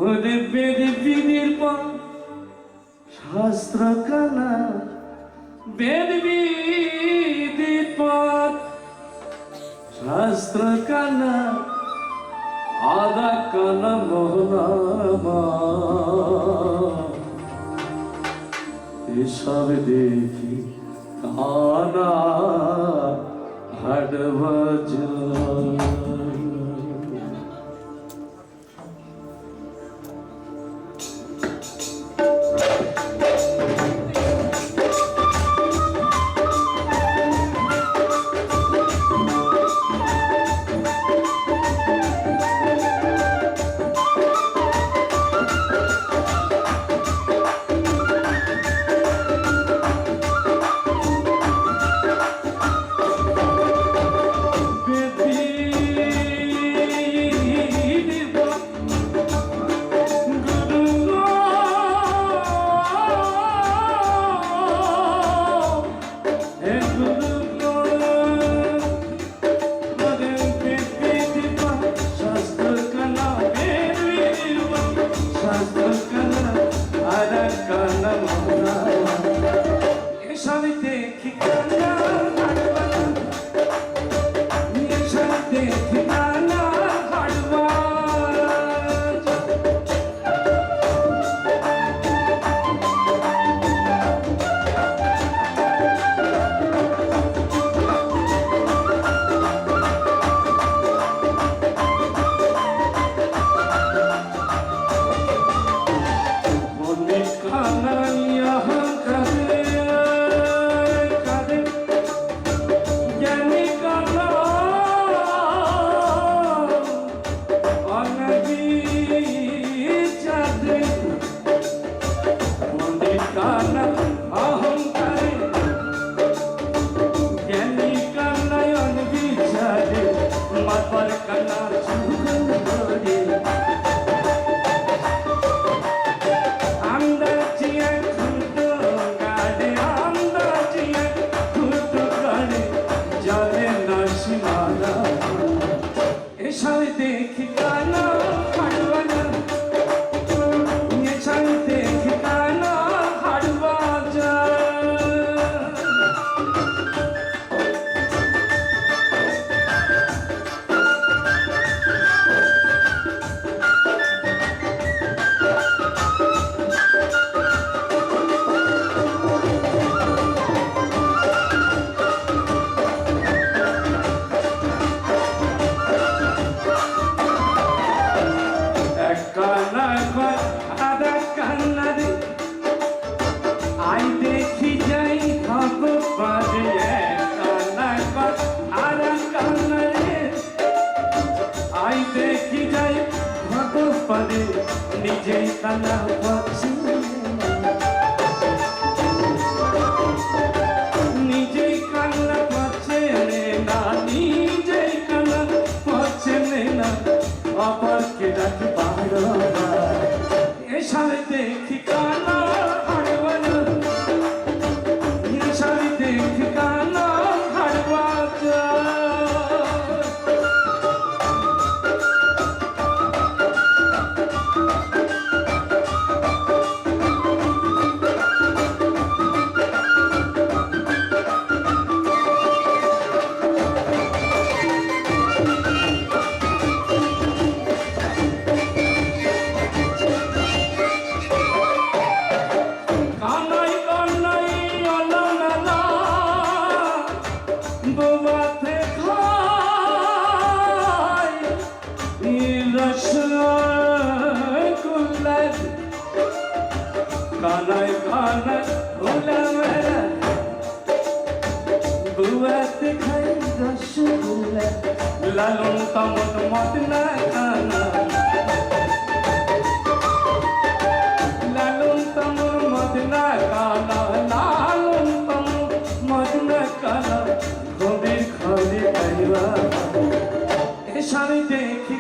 ওরে বেদ বিধির পর শাস্ত্র কানা বেদ বিধির পর শাস্ত্র কানা আদা কানা মোহনামা এসব দেখি কানা হাডবা যায়। নিজেই কানা পাচ্ছি নিজেই কান্না পাচ্ছে না নিজেই কান্না পাচ্ছে না আবার কে ডাকি বারবার এসব দেখি কানা হারবা না এসব দেখি কানা হারবা কানাই কানাই ওলা মেলা বুয়াতে খাই রসগোল্লা লালন তামন মদনা কানা লালন তামন মদনা কানা লালন তামন মদনা কানা কবির খালি গাইবা এসব দেখি